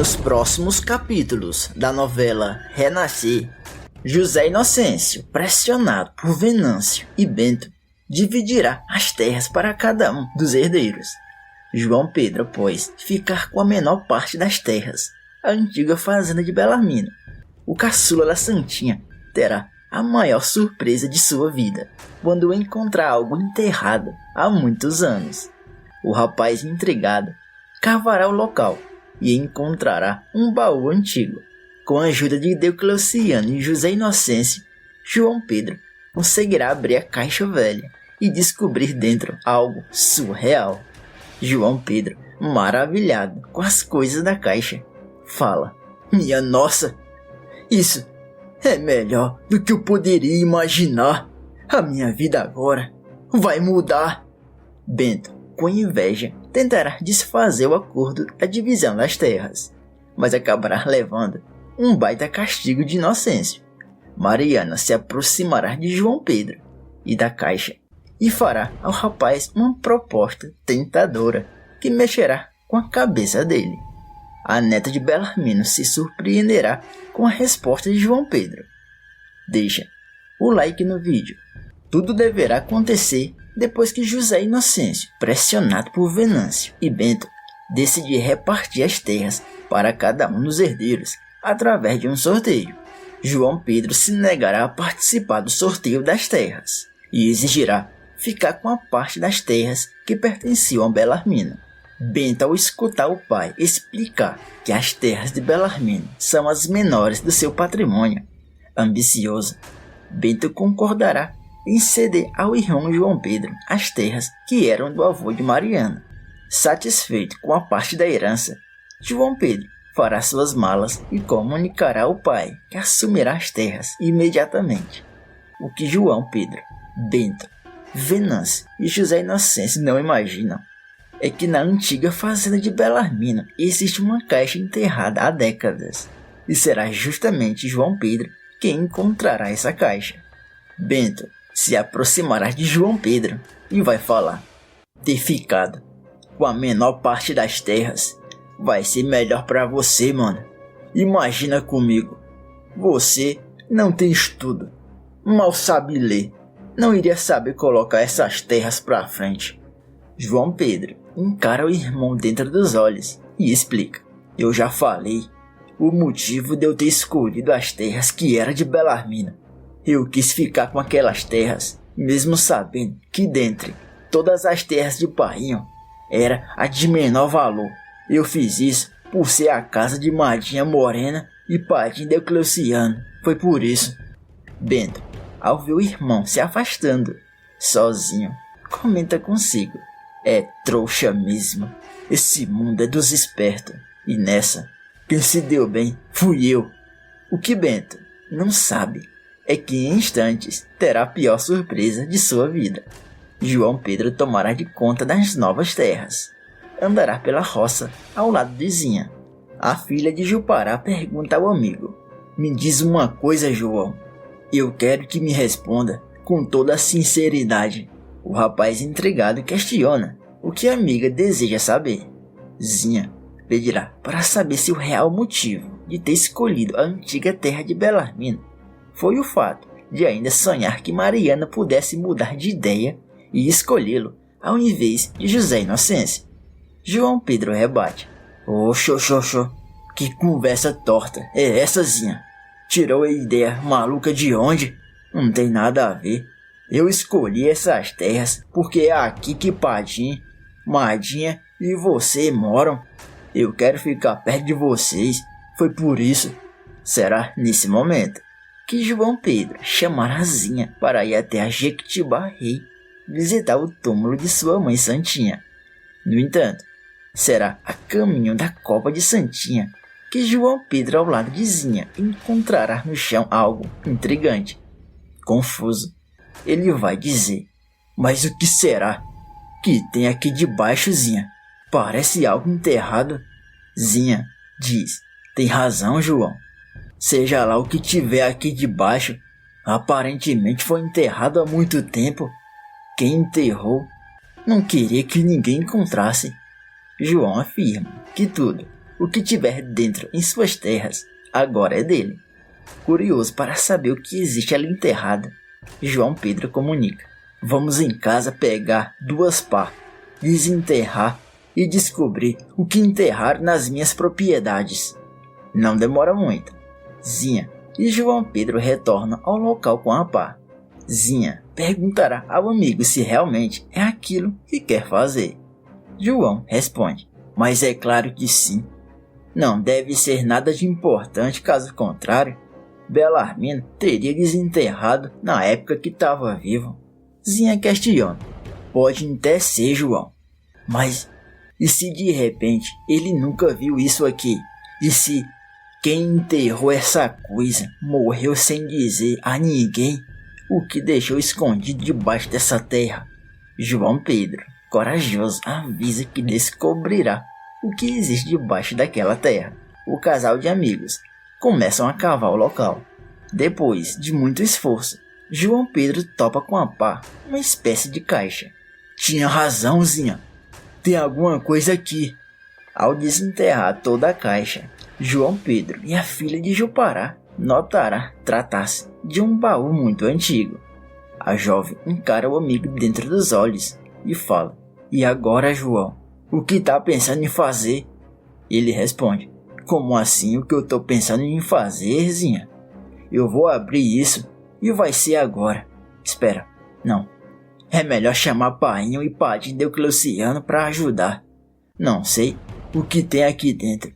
Nos próximos capítulos da novela Renascer, José Inocêncio, pressionado por Venâncio e Bento, dividirá as terras para cada um dos herdeiros. João Pedro, após ficar com a menor parte das terras, a antiga fazenda de Belarmino, o caçula da Santinha terá a maior surpresa de sua vida quando encontrar algo enterrado há muitos anos. O rapaz intrigado cavará o local e encontrará um baú antigo. Com a ajuda de Diocleciano e José Inocêncio, João Pedro conseguirá abrir a caixa velha e descobrir dentro algo surreal. João Pedro, maravilhado com as coisas da caixa, fala: "Minha nossa, isso é melhor do que eu poderia imaginar. A minha vida agora vai mudar." Bento, com inveja, tentará desfazer o acordo da divisão das terras, mas acabará levando um baita castigo de Inocêncio. Mariana se aproximará de João Pedro e da caixa e fará ao rapaz uma proposta tentadora que mexerá com a cabeça dele. A neta de Belarmino se surpreenderá com a resposta de João Pedro. Deixa o like no vídeo. Tudo deverá acontecer depois que José Inocêncio, pressionado por Venâncio e Bento, decidir repartir as terras para cada um dos herdeiros através de um sorteio. João Pedro se negará a participar do sorteio das terras e exigirá ficar com a parte das terras que pertenciam a Belarmino. Bento, ao escutar o pai explicar que as terras de Belarmino são as menores do seu patrimônio, ambicioso, Bento concordará em ceder ao irmão João Pedro as terras que eram do avô de Mariana. Satisfeito com a parte da herança, João Pedro fará suas malas e comunicará ao pai que assumirá as terras imediatamente. O que João Pedro, Bento, Venâncio e José Inocêncio não imaginam é que na antiga fazenda de Belarmino existe uma caixa enterrada há décadas, e será justamente João Pedro quem encontrará essa caixa. Bento se aproximará de João Pedro e vai falar: "Ter ficado com a menor parte das terras vai ser melhor para você, mano. Imagina comigo, você não tem estudo, mal sabe ler, não iria saber colocar essas terras para frente." João Pedro encara o irmão dentro dos olhos e explica: "Eu já falei o motivo de eu ter escolhido as terras que era de Belarmino. Eu quis ficar com aquelas terras, mesmo sabendo que dentre todas as terras de Painho era a de menor valor. Eu fiz isso por ser a casa de Madinha Morena e Padim Diocleciano. Foi por isso." Bento, ao ver o irmão se afastando, sozinho, comenta consigo: "É trouxa mesmo. Esse mundo é dos espertos. E nessa, quem se deu bem fui eu." O que Bento não sabe é que em instantes terá a pior surpresa de sua vida. João Pedro tomará de conta das novas terras. Andará pela roça ao lado de Zinha. A filha de Jupará pergunta ao amigo: "Me diz uma coisa, João. Eu quero que me responda com toda a sinceridade." O rapaz intrigado questiona o que a amiga deseja saber. Zinha pedirá para saber se o real motivo de ter escolhido a antiga terra de Belarmino foi o fato de ainda sonhar que Mariana pudesse mudar de ideia e escolhê-lo ao invés de José Inocêncio. João Pedro rebate: "Oxô, que conversa torta é essa, Zinha? Tirou a ideia maluca de onde? Não tem nada a ver. Eu escolhi essas terras porque é aqui que Padim, Madinha e você moram. Eu quero ficar perto de vocês, foi por isso." Será nesse momento que João Pedro chamará Zinha para ir até a Jequitibá Rei visitar o túmulo de sua mãe Santinha. No entanto, será a caminho da Copa de Santinha que João Pedro, ao lado de Zinha, encontrará no chão algo intrigante. Confuso, ele vai dizer: "Mas o que será que tem aqui debaixo, Zinha? Parece algo enterrado." Zinha diz: "Tem razão, João. Seja lá o que tiver aqui debaixo, aparentemente foi enterrado há muito tempo. Quem enterrou não queria que ninguém encontrasse." João afirma que tudo O que tiver dentro em suas terras agora é dele. Curioso para saber o que existe ali enterrado, João Pedro comunica: vamos em casa pegar 2 pá, desenterrar e descobrir o que enterraram nas minhas propriedades. Não demora muito. Zinha e João Pedro retornam ao local com a pá. Zinha perguntará ao amigo se realmente é aquilo que quer fazer. João responde: mas é claro que sim. Não deve ser nada de importante, caso contrário, Belarmino teria desenterrado na época que estava vivo. Zinha questiona: pode até ser, João, mas e se de repente ele nunca viu isso aqui? E se quem enterrou essa coisa morreu sem dizer a ninguém o que deixou escondido debaixo dessa terra? João Pedro, corajoso, avisa que descobrirá o que existe debaixo daquela terra. O casal de amigos começam a cavar o local. Depois de muito esforço, João Pedro topa com a pá uma espécie de caixa. Tinha razão, Zinha. Tem alguma coisa aqui. Ao desenterrar toda a caixa, João Pedro e a filha de Jupará notará tratar-se de um baú muito antigo. A jovem encara o amigo dentro dos olhos e fala: e agora, João, o que tá pensando em fazer? Ele responde: como assim o que eu tô pensando em fazer, Zinha? Eu vou abrir isso e vai ser agora. Espera, não. É melhor chamar Painho e Padim Deucleciano para ajudar. Não sei o que tem aqui dentro.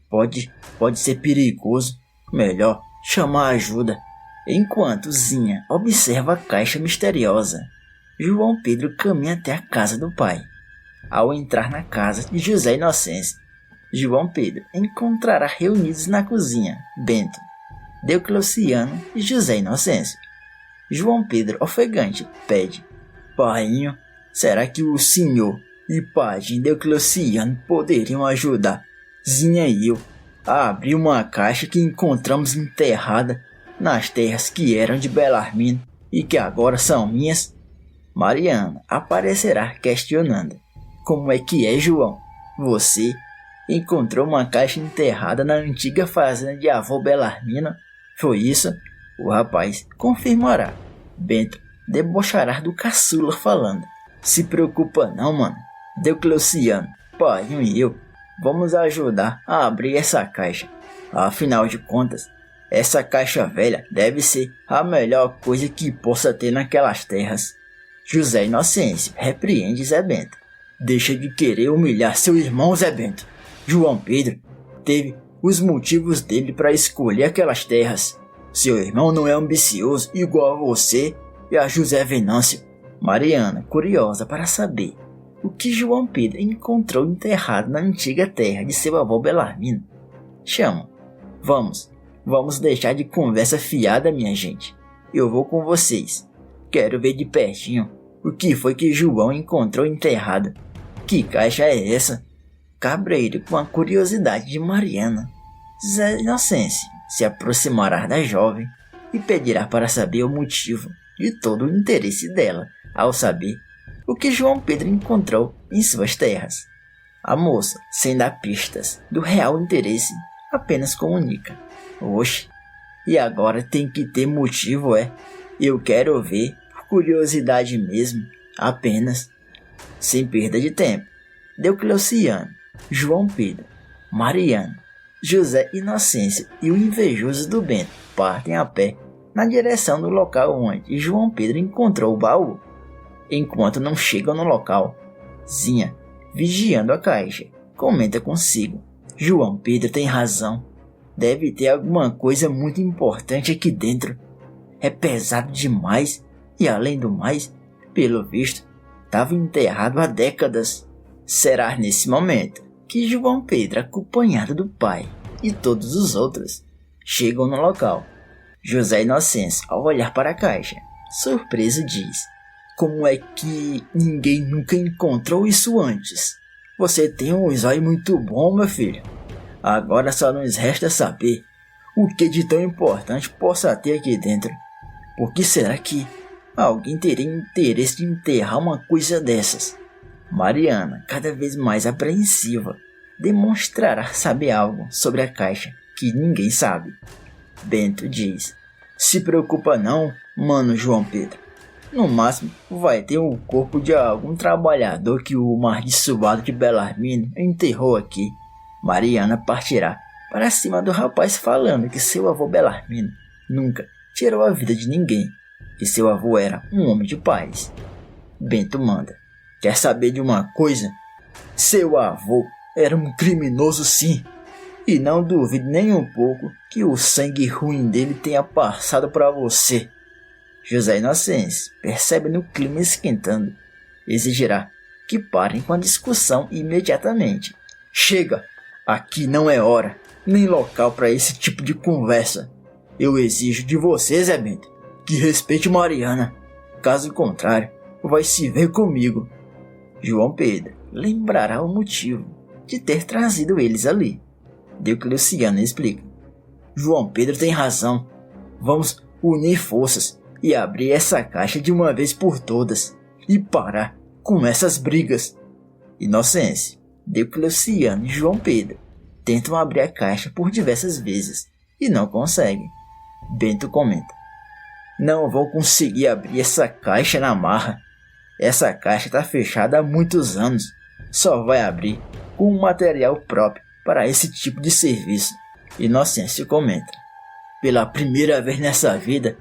Pode ser perigoso. Melhor chamar ajuda. Enquanto Zinha observa a caixa misteriosa, João Pedro caminha até a casa do pai. Ao entrar na casa de José Inocêncio, João Pedro encontrará reunidos na cozinha Bento, Deucleciano e José Inocêncio. João Pedro, ofegante, pede: Painho, será que o senhor e Padim Deucleciano poderiam ajudar Zinha e eu a abrir uma caixa que encontramos enterrada nas terras que eram de Belarmino e que agora são minhas? Mariana aparecerá questionando: como é que é, João? Você encontrou uma caixa enterrada na antiga fazenda de avô Belarmino? Foi isso? O rapaz confirmará. Bento debochará do caçula falando: se preocupa não, mano. Deucleciano, Painho e eu vamos ajudar a abrir essa caixa. Afinal de contas, essa caixa velha deve ser a melhor coisa que possa ter naquelas terras. José Inocêncio repreende Zé Bento: deixa de querer humilhar seu irmão, Zé Bento. João Pedro teve os motivos dele para escolher aquelas terras. Seu irmão não é ambicioso igual a você e a José Venâncio. Mariana, curiosa para saber o que João Pedro encontrou enterrado na antiga terra de seu avô Belarmino, chama: vamos deixar de conversa fiada, minha gente. Eu vou com vocês. Quero ver de pertinho o que foi que João encontrou enterrado. Que caixa é essa? Cabreiro, com a curiosidade de Mariana. Zé Inocêncio se aproximará da jovem e pedirá para saber o motivo de todo o interesse dela ao saber o que João Pedro encontrou em suas terras. A moça, sem dar pistas do real interesse, apenas comunica: oxe, e agora tem que ter motivo, é? Eu quero ver, por curiosidade mesmo, apenas. Sem perda de tempo, Deucleciano, João Pedro, Mariana, José Inocêncio e o invejoso do Bento partem a pé na direção do local onde João Pedro encontrou o baú. Enquanto não chegam no local, Zinha, vigiando a caixa, comenta consigo: João Pedro tem razão. Deve ter alguma coisa muito importante aqui dentro. É pesado demais e, além do mais, pelo visto, estava enterrado há décadas. Será nesse momento que João Pedro, acompanhado do pai e todos os outros, chegam no local. José Inocêncio, ao olhar para a caixa, surpreso, diz: como é que ninguém nunca encontrou isso antes? Você tem um zóio muito bom, meu filho. Agora só nos resta saber o que de tão importante possa ter aqui dentro. Por que será que alguém teria interesse em enterrar uma coisa dessas? Mariana, cada vez mais apreensiva, demonstrará saber algo sobre a caixa que ninguém sabe. Bento diz: se preocupa não, mano João Pedro. No máximo, vai ter o corpo de algum trabalhador que o amaldiçoado de Belarmino enterrou aqui. Mariana partirá para cima do rapaz falando que seu avô Belarmino nunca tirou a vida de ninguém, que seu avô era um homem de paz. Bento manda: quer saber de uma coisa? Seu avô era um criminoso sim, e não duvide nem um pouco que o sangue ruim dele tenha passado para você. José Inocêncio percebe no clima esquentando. Exigirá que parem com a discussão imediatamente. Chega! Aqui não é hora, nem local para esse tipo de conversa. Eu exijo de você, Zé Bento, que respeite Mariana. Caso contrário, vai se ver comigo. João Pedro lembrará o motivo de ter trazido eles ali. Diocleciano explica: João Pedro tem razão. Vamos unir forças e abrir essa caixa de uma vez por todas e parar com essas brigas. Inocêncio, Diocleciano e João Pedro tentam abrir a caixa por diversas vezes e não conseguem. Bento comenta: não vou conseguir abrir essa caixa na marra. Essa caixa está fechada há muitos anos. Só vai abrir com um material próprio para esse tipo de serviço. Inocêncio comenta: pela primeira vez nessa vida,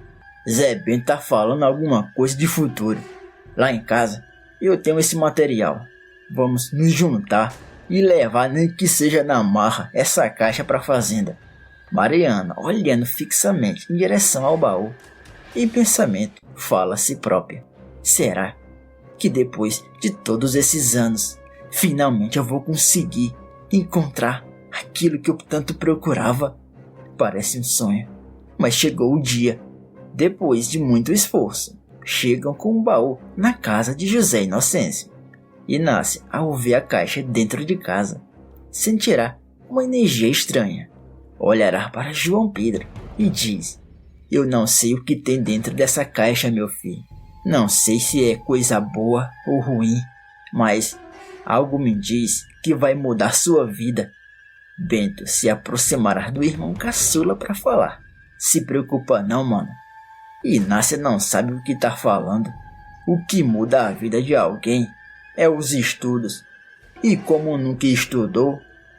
Zé Bento tá falando alguma coisa de futuro. Lá em casa, eu tenho esse material. Vamos nos juntar e levar, nem que seja na marra, essa caixa para a fazenda. Mariana, olhando fixamente em direção ao baú, em pensamento, fala a si própria: será que depois de todos esses anos, finalmente eu vou conseguir encontrar aquilo que eu tanto procurava? Parece um sonho, mas chegou o dia. Depois de muito esforço, chegam com o baú na casa de José Inocêncio. Inácia, ao ver a caixa dentro de casa, sentirá uma energia estranha. Olhará para João Pedro e diz: eu não sei o que tem dentro dessa caixa, meu filho. Não sei se é coisa boa ou ruim, mas algo me diz que vai mudar sua vida. Bento se aproximará do irmão caçula para falar: se preocupa não, mano. Inácia não sabe o que tá falando. O que muda a vida de alguém é os estudos. E como nunca estudou,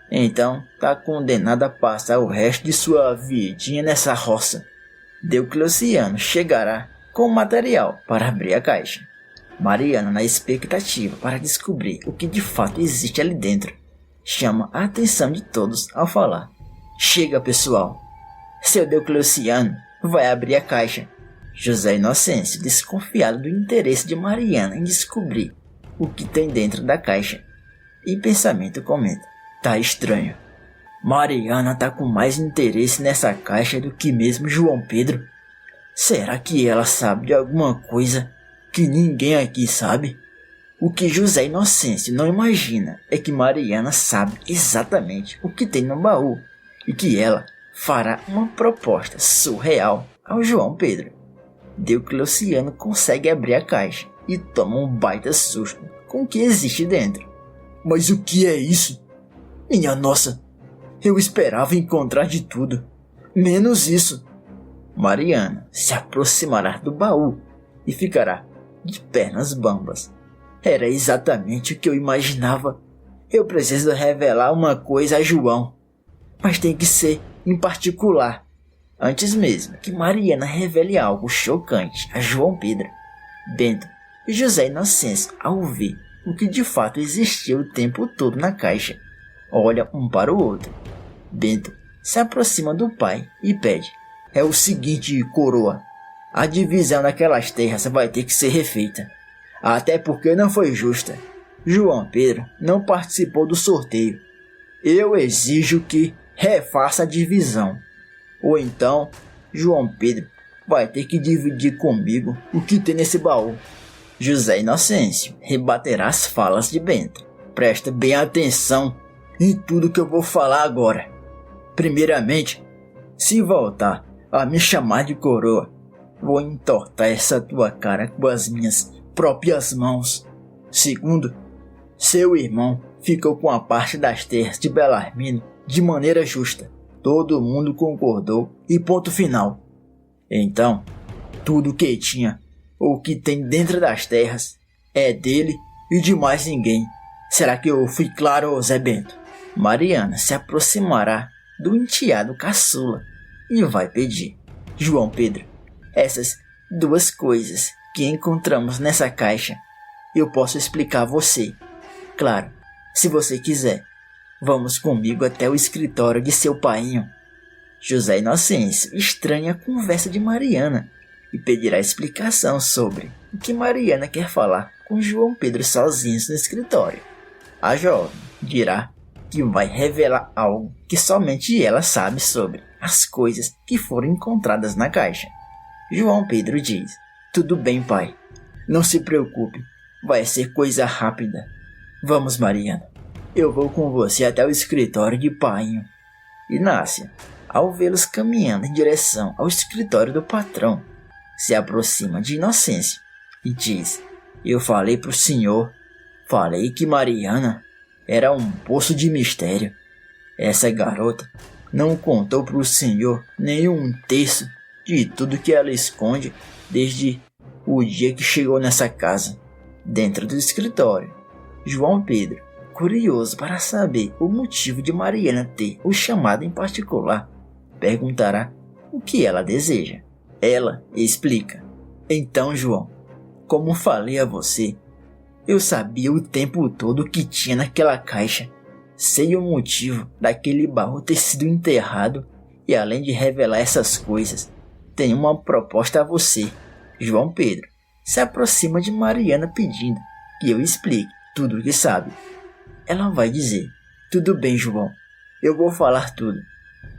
então tá condenado a passar o resto de sua vidinha nessa roça. Diocleciano chegará com o material para abrir a caixa. Mariana, na expectativa para descobrir o que de fato existe ali dentro, chama a atenção de todos ao falar: chega, pessoal, seu Diocleciano vai abrir a caixa. José Inocêncio, desconfiado do interesse de Mariana em descobrir o que tem dentro da caixa, em pensamento comenta: tá estranho. Mariana tá com mais interesse nessa caixa do que mesmo João Pedro. Será que ela sabe de alguma coisa que ninguém aqui sabe? O que José Inocêncio não imagina é que Mariana sabe exatamente o que tem no baú e que ela fará uma proposta surreal ao João Pedro. Diocleciano consegue abrir a caixa e toma um baita susto com o que existe dentro. Mas o que é isso? Minha nossa, eu esperava encontrar de tudo, menos isso. Mariana se aproximará do baú e ficará de pernas bambas. Era exatamente o que eu imaginava. Eu preciso revelar uma coisa a João, mas tem que ser em particular. Antes mesmo que Mariana revele algo chocante a João Pedro, Bento e José Inocêncio, ao ver o que de fato existia o tempo todo na caixa, olham um para o outro. Bento se aproxima do pai e pede: é o seguinte, coroa, a divisão daquelas terras vai ter que ser refeita, até porque não foi justa. João Pedro não participou do sorteio. Eu exijo que refaça a divisão. Ou então, João Pedro vai ter que dividir comigo o que tem nesse baú. José Inocêncio rebaterá as falas de Bento. Presta bem atenção em tudo que eu vou falar agora. Primeiramente, se voltar a me chamar de coroa, vou entortar essa tua cara com as minhas próprias mãos. Segundo, seu irmão ficou com a parte das terras de Belarmino de maneira justa. Todo mundo concordou e ponto final. Então, tudo que tinha ou que tem dentro das terras é dele e de mais ninguém. Será que eu fui claro, Zé Bento? Mariana se aproximará do enteado caçula e vai pedir: João Pedro, essas duas coisas que encontramos nessa caixa, eu posso explicar a você. Claro, se você quiser, vamos comigo até o escritório de seu painho. José Inocêncio estranha a conversa de Mariana e pedirá explicação sobre o que Mariana quer falar com João Pedro sozinhos no escritório. A jovem dirá que vai revelar algo que somente ela sabe sobre as coisas que foram encontradas na caixa. João Pedro diz: tudo bem, pai. Não se preocupe, vai ser coisa rápida. Vamos, Mariana. Eu vou com você até o escritório de painho. Inácia, ao vê-los caminhando em direção ao escritório do patrão, se aproxima de Inocêncio e diz: eu falei pro senhor, falei que Mariana era um poço de mistério. Essa garota não contou pro senhor nem um terço de tudo que ela esconde desde o dia que chegou nessa casa. Dentro do escritório, João Pedro, curioso para saber o motivo de Mariana ter o chamado em particular, perguntará o que ela deseja. Ela explica: então, João, como falei a você, eu sabia o tempo todo o que tinha naquela caixa. Sei o motivo daquele baú ter sido enterrado e, além de revelar essas coisas, tenho uma proposta a você. João Pedro se aproxima de Mariana pedindo que eu explique tudo o que sabe. Ela vai dizer: tudo bem, João, eu vou falar tudo,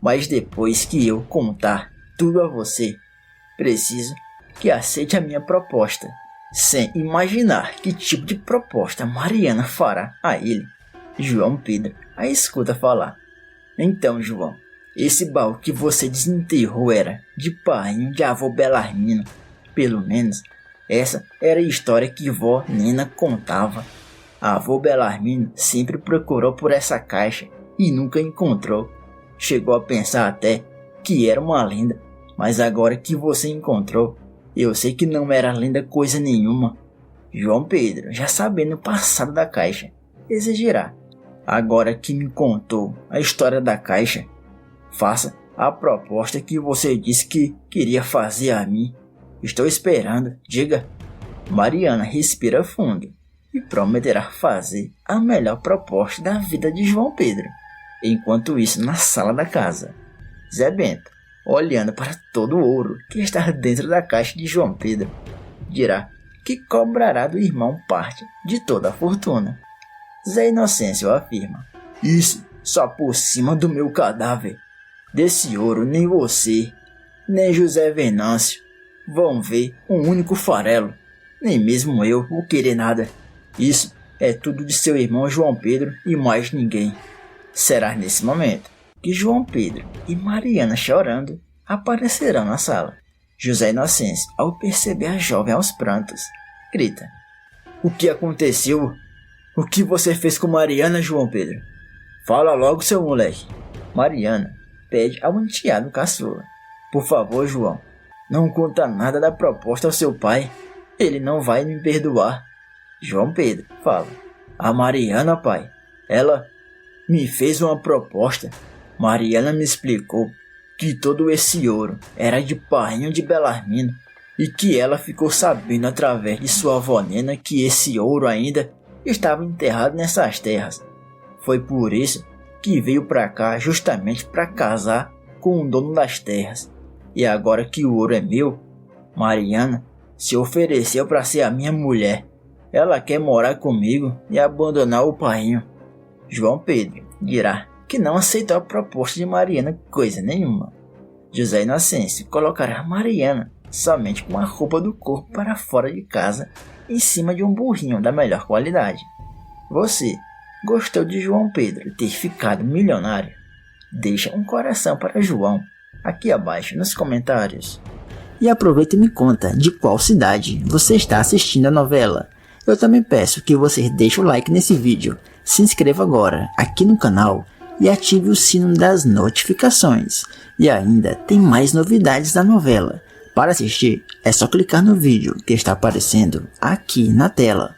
mas depois que eu contar tudo a você, preciso que aceite a minha proposta. Sem imaginar que tipo de proposta Mariana fará a ele, João Pedro a escuta falar: então, João, esse baú que você desenterrou era de painho de avô Belarmino. Pelo menos essa era a história que vó Nena contava. A avô Belarmino sempre procurou por essa caixa e nunca encontrou. Chegou a pensar até que era uma lenda, mas agora que você encontrou, eu sei que não era lenda coisa nenhuma. João Pedro, já sabendo o passado da caixa, exigirá: agora que me contou a história da caixa, faça a proposta que você disse que queria fazer a mim. Estou esperando, diga. Mariana respira fundo e prometerá fazer a melhor proposta da vida de João Pedro. Enquanto isso, na sala da casa, Zé Bento, olhando para todo o ouro que está dentro da caixa de João Pedro, dirá que cobrará do irmão parte de toda a fortuna. Zé Inocêncio afirma: isso só por cima do meu cadáver. Desse ouro nem você, nem José Venâncio vão ver um único farelo, nem mesmo eu vou querer nada. Isso é tudo de seu irmão João Pedro e mais ninguém. Será nesse momento que João Pedro e Mariana, chorando, aparecerão na sala. José Inocêncio, ao perceber a jovem aos prantos, grita: o que aconteceu? O que você fez com Mariana, João Pedro? Fala logo, seu moleque. Mariana pede ao enteado caçula: por favor, João, não conta nada da proposta ao seu pai. Ele não vai me perdoar. João Pedro fala: a Mariana, pai, ela me fez uma proposta. Mariana me explicou que todo esse ouro era de painho de Belarmino e que ela ficou sabendo através de sua avó Nena que esse ouro ainda estava enterrado nessas terras. Foi por isso que veio para cá, justamente para casar com o dono das terras. E agora que o ouro é meu, Mariana se ofereceu para ser a minha mulher. Ela quer morar comigo e abandonar o painho. João Pedro dirá que não aceitou a proposta de Mariana coisa nenhuma. José Inocêncio colocará Mariana somente com a roupa do corpo para fora de casa, em cima de um burrinho da melhor qualidade. Você gostou de João Pedro ter ficado milionário? Deixa um coração para João aqui abaixo nos comentários. E aproveita e me conta de qual cidade você está assistindo a novela. Eu também peço que você deixe o like nesse vídeo se inscreva agora aqui no canal e ative o sino das notificações. E ainda tem mais novidades da novela. Para assistir, é só clicar no vídeo que está aparecendo aqui na tela.